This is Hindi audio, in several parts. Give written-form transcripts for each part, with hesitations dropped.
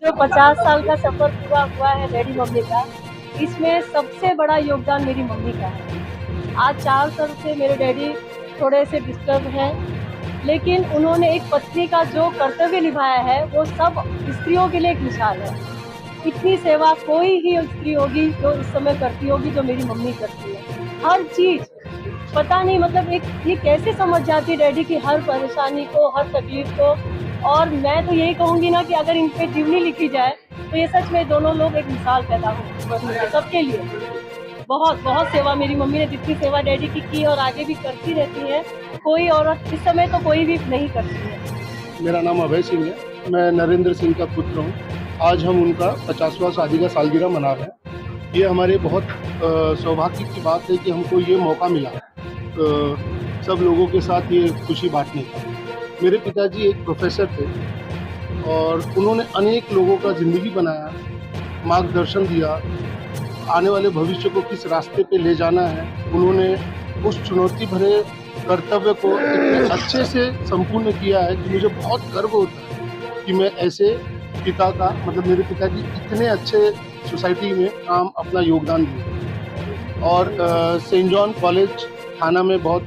जो 50 साल का सफर पूरा हुआ है डैडी मम्मी का, इसमें सबसे बड़ा योगदान मेरी मम्मी का है। आज 4 साल से मेरे डैडी थोड़े से डिस्टर्ब हैं, लेकिन उन्होंने एक पत्नी का जो कर्तव्य निभाया है वो सब स्त्रियों के लिए एक मिसाल है। इतनी सेवा कोई ही स्त्री होगी जो इस समय करती होगी जो मेरी मम्मी करती है। हर चीज पता नहीं, मतलब एक ये कैसे समझ जाती है डैडी की हर परेशानी को, हर तकलीफ को। और मैं तो यही कहूंगी ना कि अगर इन पे जीवनी लिखी जाए तो ये सच में दोनों लोग एक मिसाल पैदा होंगे सबके लिए। बहुत बहुत सेवा मेरी मम्मी ने जितनी सेवा डैडी की और आगे भी करती रहती है, कोई औरत इस समय तो कोई भी नहीं करती है। मेरा नाम अभय सिंह है, मैं नरेंद्र सिंह का पुत्र हूँ। आज हम उनका 50वां शादी का सालगिरह मना रहे हैं। ये हमारे बहुत सौभाग्य की बात है कि हमको ये मौका मिला सब लोगों के साथ ये खुशी बांटने का। मेरे पिताजी एक प्रोफेसर थे और उन्होंने अनेक लोगों का ज़िंदगी बनाया, मार्गदर्शन दिया, आने वाले भविष्य को किस रास्ते पे ले जाना है। उन्होंने उस चुनौती भरे कर्तव्य को इतने अच्छे से संपूर्ण किया है कि मुझे बहुत गर्व होता है कि मैं ऐसे पिता का, मतलब मेरे पिताजी इतने अच्छे सोसाइटी में काम अपना योगदान दिए। और सेंट जॉन कॉलेज थाना में बहुत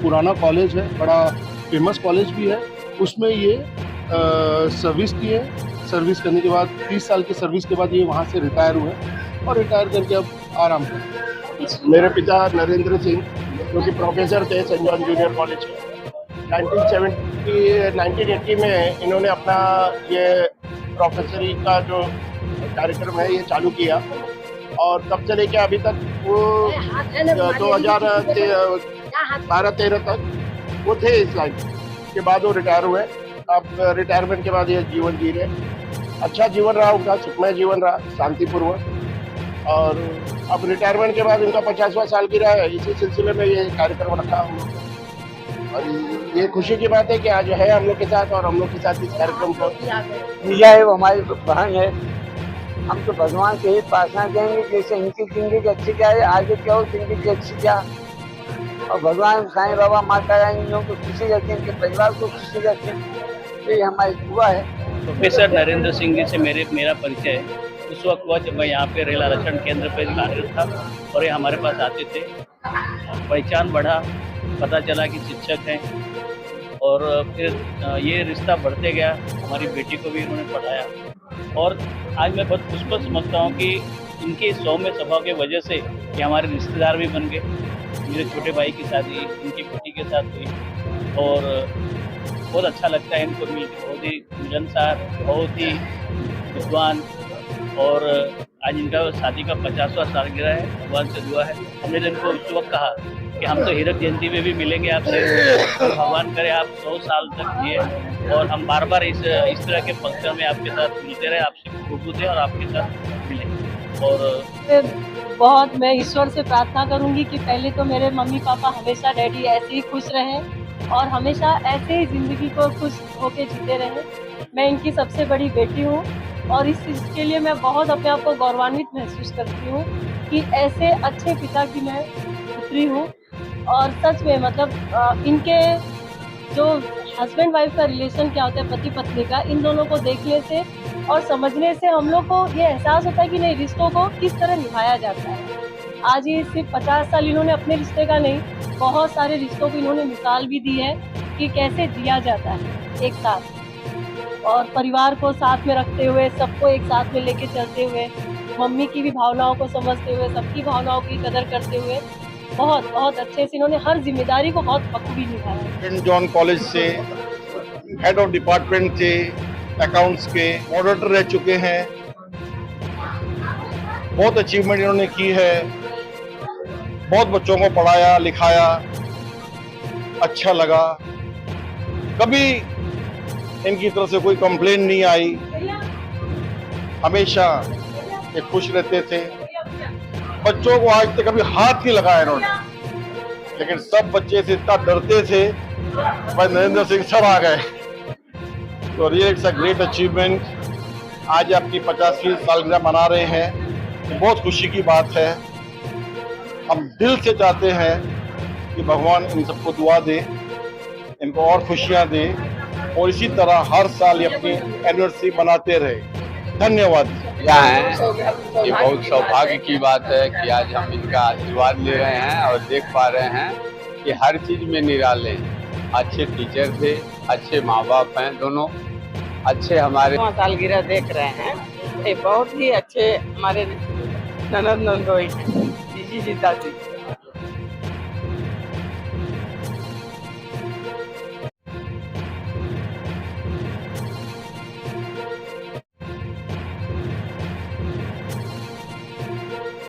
पुराना कॉलेज है, बड़ा फेमस कॉलेज भी है। उसमें ये सर्विस की है। सर्विस करने के बाद 30 साल की सर्विस के बाद ये वहाँ से रिटायर हुए और रिटायर करके अब आराम कर। मेरे पिता नरेंद्र सिंह जो कि प्रोफेसर थे सेंट जॉन जूनियर कॉलेज के, 1980 में इन्होंने अपना ये प्रोफेसरी का जो कार्यक्रम है ये चालू किया और तब से लेके अभी तक वो 2012-13 तक वो थे इस लाइन के बाद वो रिटायर हुए। अब रिटायरमेंट के बाद ये जीवन जी रहे। अच्छा जीवन रहा उनका, सुखमय जीवन रहा, शांतिपूर्वक। और अब रिटायरमेंट के बाद इनका 50वां सालगिरह है, इसी सिलसिले में ये कार्यक्रम रखा हम लोग। और ये खुशी की बात है कि आज है हम लोग के साथ और हम लोग के साथ इस कार्यक्रम को पूजा है, वो हमारी बहन है। हम तो भगवान से ही प्रार्थना करेंगे जैसे इनकी जिंदगी अच्छी जाए, आगे क्या हो जिंदगी अच्छी जा, और भगवान साईं बाबा माता रानी लोगों को खुशी रखें, इनके परिवार को खुशी रखें, ये हमारी दुआ है। प्रोफेसर नरेंद्र सिंह जी से मेरा परिचय उस वक्त हुआ जब मैं यहाँ पे रेल आरक्षण केंद्र पे कार्यरत था और ये हमारे पास आते थे। पहचान बढ़ा, पता चला कि शिक्षक हैं और फिर ये रिश्ता बढ़ते गया। हमारी बेटी को भी उन्होंने पढ़ाया और आज मैं बहुत खुश समझता हूँ कि इनके 100वें सभा के वजह से ये हमारे रिश्तेदार भी बन गए। मेरे छोटे भाई की शादी इनकी बेटी के साथ हुई और बहुत अच्छा लगता है इनको मिलकर। बहुत ही मिलनसार, बहुत ही विद्वान। और आज इनका शादी का 50वां सालगिरह है। भगवान से दुआ है, हमने इनको उस वक्त कहा कि हम तो हीरक जयंती में भी मिलेंगे आपसे, और भगवान करे आप 100 साल तक जिए और हम बार बार इस तरह के फंक्शन में आपके साथ मिलते रहे, आपसे रूबरू थे और आपके साथ मिले। और बहुत मैं ईश्वर से प्रार्थना करूंगी कि पहले तो मेरे मम्मी पापा हमेशा डैडी ऐसे ही खुश रहें और हमेशा ऐसे ही ज़िंदगी को खुश होके जीते रहें। मैं इनकी सबसे बड़ी बेटी हूँ और इस चीज़ के लिए मैं बहुत अपने आप को गौरवान्वित महसूस करती हूँ कि ऐसे अच्छे पिता की मैं पुत्री हूँ। और सच में मतलब इनके जो हस्बैंड वाइफ का रिलेशन क्या होता है, पति पत्नी का, इन दोनों को देखने से और समझने से हम लोग को ये एहसास होता है कि नहीं, रिश्तों को किस तरह निभाया जाता है। आज ये सिर्फ 50 साल इन्होंने अपने रिश्ते का नहीं, बहुत सारे रिश्तों को इन्होंने मिसाल भी दी है कि कैसे जिया जाता है एक साथ और परिवार को साथ में रखते हुए, सबको एक साथ में लेके चलते हुए, मम्मी की भी भावनाओं को समझते हुए, सबकी भावनाओं की कदर करते हुए बहुत बहुत अच्छे से इन्होंने हर जिम्मेदारी को बहुत बखूबी निभाया। सेंट जॉन कॉलेज से हेड ऑफ डिपार्टमेंट थे, अकाउंट्स के मॉडरेटर रह चुके हैं। बहुत अचीवमेंट इन्होंने की है, बहुत बच्चों को पढ़ाया लिखाया, अच्छा लगा। कभी इनकी तरफ से कोई कंप्लेन नहीं आई, हमेशा ये खुश रहते थे। बच्चों को आज तक कभी हाथ नहीं लगाया इन्होंने, लेकिन सब बच्चे से इतना डरते थे, भाई नरेंद्र सिंह सब आ गए। तो real it's a great achievement. आज अपनी 50वीं सालगिरह मना रहे हैं, तो बहुत खुशी की बात है। हम दिल से चाहते हैं कि भगवान इन सबको दुआ दे, इनको और खुशियां दे और इसी तरह हर साल ये अपनी एनिवर्सरी मनाते रहे। धन्यवाद। यहाँ है, ये बहुत सौभाग्य की बात है कि आज हम इनका आशीर्वाद ले रहे हैं और देख पा रहे हैं कि हर चीज में निराले हैं। अच्छे टीचर थे, अच्छे माँ बाप हैं, दोनों अच्छे हमारे सालगिरह देख रहे हैं। ये बहुत ही अच्छे हमारे ननद नंदोई हैं, जीजी दादी।